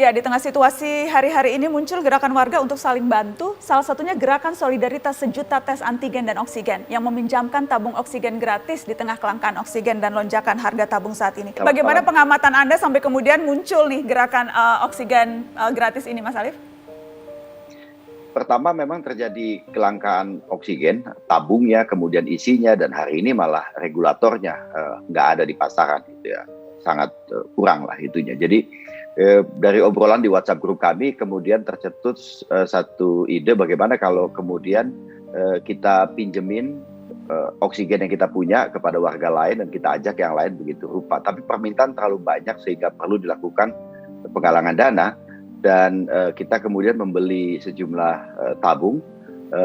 Ya, di tengah situasi hari-hari ini muncul gerakan warga untuk saling bantu, salah satunya gerakan solidaritas sejuta tes antigen dan oksigen yang meminjamkan tabung oksigen gratis di tengah kelangkaan oksigen dan lonjakan harga tabung saat ini. Selamat Bagaimana malam. pengamatan Anda sampai kemudian muncul nih gerakan oksigen gratis ini, Mas Alif? Pertama memang terjadi kelangkaan oksigen, tabungnya, kemudian isinya, dan hari ini malah regulatornya nggak ada di pasaran, gitu ya. Sangat kurang lah itunya. Jadi dari obrolan di WhatsApp grup kami, kemudian tercetus satu ide bagaimana kalau kemudian kita pinjemin oksigen yang kita punya kepada warga lain dan kita ajak yang lain begitu rupa. Tapi permintaan terlalu banyak sehingga perlu dilakukan penggalangan dana. Dan kita kemudian membeli sejumlah tabung,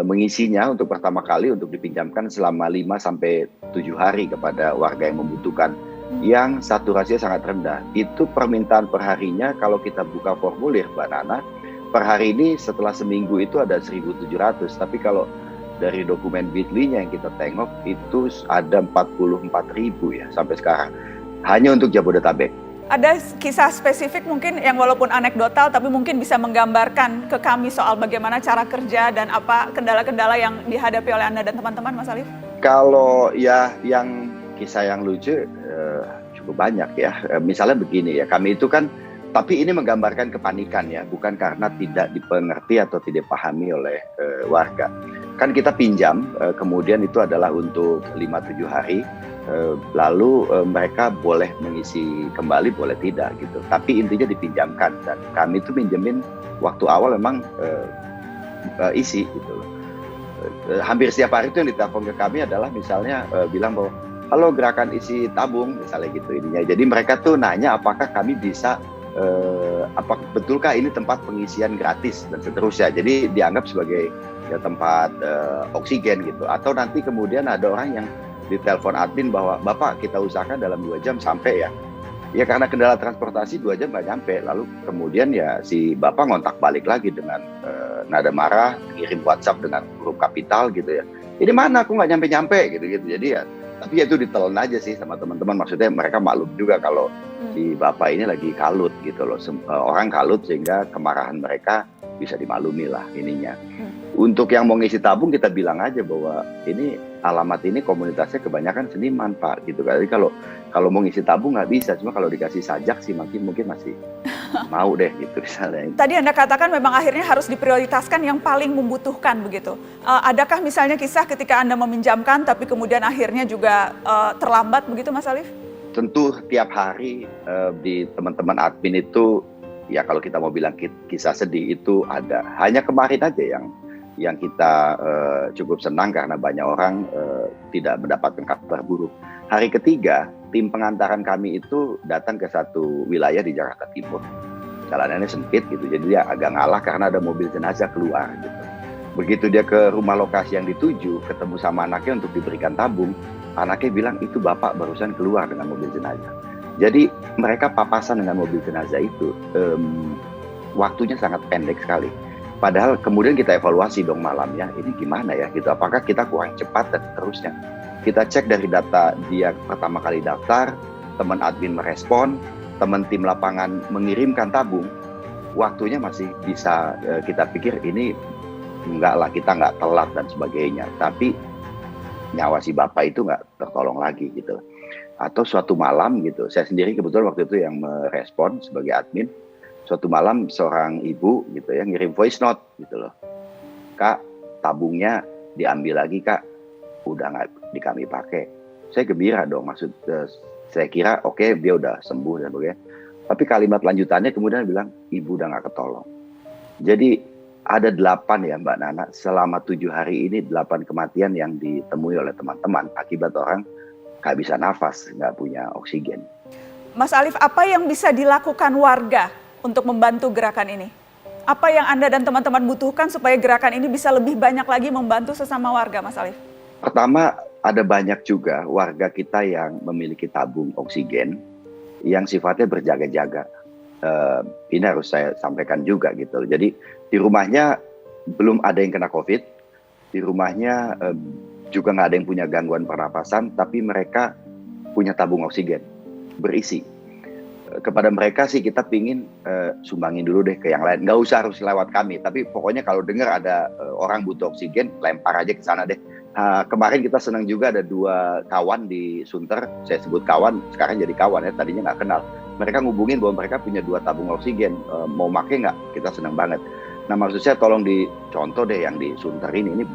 mengisinya untuk pertama kali untuk dipinjamkan selama 5-7 hari kepada warga yang membutuhkan, yang saturasinya sangat rendah. Itu permintaan perharinya kalau kita buka formulir, Mbak Nana, per hari ini setelah seminggu itu ada 1.700, tapi kalau dari dokumen Bitly-nya yang kita tengok itu ada 44.000 ya sampai sekarang, hanya untuk Jabodetabek. Ada kisah spesifik mungkin yang walaupun anekdotal tapi mungkin bisa menggambarkan ke kami soal bagaimana cara kerja dan apa kendala-kendala yang dihadapi oleh Anda dan teman-teman, Mas Alif? Kalau ya yang kisah yang lucu cukup banyak ya. Misalnya begini ya, kami itu kan, tapi ini menggambarkan kepanikan ya, bukan karena tidak dipengerti atau tidak pahami oleh warga. Kan kita pinjam, kemudian itu adalah untuk 5-7 hari. Lalu mereka boleh mengisi kembali, boleh tidak gitu. Tapi intinya dipinjamkan, dan kami itu minjemin waktu awal memang isi gitu loh. Hampir setiap hari itu yang ditelepon ke kami adalah misalnya bilang bahwa halo gerakan isi tabung misalnya gitu ininya. Jadi mereka tuh nanya apakah kami bisa apa betulkah ini tempat pengisian gratis dan seterusnya. Jadi dianggap sebagai ya, tempat oksigen gitu. Atau nanti kemudian ada orang yang ditelepon admin bahwa Bapak kita usahakan dalam 2 jam sampai ya. Ya karena kendala transportasi 2 jam nggak nyampe. Lalu kemudian ya si Bapak ngontak balik lagi dengan nada marah, kirim WhatsApp dengan huruf kapital gitu ya. Ini mana aku nggak nyampe-nyampe gitu-gitu. Jadi ya, tapi ya itu ditelan aja sih sama teman-teman. Maksudnya mereka maklum juga kalau si Bapak ini lagi kalut gitu loh. Orang kalut sehingga kemarahan mereka bisa dimaklumi lah ininya. Untuk yang mau ngisi tabung kita bilang aja bahwa ini alamat ini komunitasnya kebanyakan seniman Pak gitu. Jadi kalau mau ngisi tabung nggak bisa, cuma kalau dikasih sajak sih mungkin masih mau deh gitu misalnya. Tadi Anda katakan memang akhirnya harus diprioritaskan yang paling membutuhkan begitu. Adakah misalnya kisah ketika Anda meminjamkan tapi kemudian akhirnya juga terlambat begitu, Mas Alif? Tentu tiap hari di teman-teman admin itu ya kalau kita mau bilang kisah sedih itu ada. Hanya kemarin aja yang kita cukup senang karena banyak orang tidak mendapatkan kabar buruk. Hari ketiga, tim pengantaran kami itu datang ke satu wilayah di Jakarta Timur. Jalanannya sempit gitu, jadi dia agak ngalah karena ada mobil jenazah keluar gitu. Begitu dia ke rumah lokasi yang dituju, ketemu sama anaknya untuk diberikan tabung, anaknya bilang itu bapak barusan keluar dengan mobil jenazah. Jadi mereka papasan dengan mobil jenazah itu, waktunya sangat pendek sekali. Padahal kemudian kita evaluasi dong malamnya, ini gimana ya gitu, apakah kita kurang cepat dan seterusnya. Kita cek dari data dia pertama kali daftar, teman admin merespon, teman tim lapangan mengirimkan tabung, waktunya masih bisa kita pikir ini enggak lah, kita nggak telat dan sebagainya. Tapi nyawa si bapak itu nggak tertolong lagi gitu. Atau suatu malam gitu, saya sendiri kebetulan waktu itu yang merespon sebagai admin. Suatu malam seorang ibu gitu ya ngirim voice note gitu loh. Kak, tabungnya diambil lagi Kak, udah nggak di kami pakai. Saya gembira dong, saya kira oke, dia udah sembuh dan sebagainya. Tapi kalimat lanjutannya kemudian bilang ibu udah nggak ketolong. Jadi ada 8 ya Mbak Nana, selama 7 hari ini 8 kematian yang ditemui oleh teman-teman akibat orang nggak bisa nafas, nggak punya oksigen. Mas Alif, apa yang bisa dilakukan warga untuk membantu gerakan ini? Apa yang Anda dan teman-teman butuhkan supaya gerakan ini bisa lebih banyak lagi membantu sesama warga, Mas Alif? Pertama, ada banyak juga warga kita yang memiliki tabung oksigen yang sifatnya berjaga-jaga. Ini harus saya sampaikan juga gitu. Jadi di rumahnya belum ada yang kena COVID, di rumahnya juga nggak ada yang punya gangguan pernapasan, tapi mereka punya tabung oksigen berisi. kepada mereka sih kita pingin sumbangin dulu deh ke yang lain. Nggak usah harus lewat kami, tapi pokoknya kalau dengar ada orang butuh oksigen, lempar aja ke sana deh. Kemarin kita senang juga ada 2 kawan di Sunter, saya sebut kawan, sekarang jadi kawan ya, tadinya nggak kenal. Mereka ngubungin bahwa mereka punya 2 tabung oksigen, mau make nggak? Kita senang banget. Nah maksud saya tolong dicontoh deh yang di Sunter ini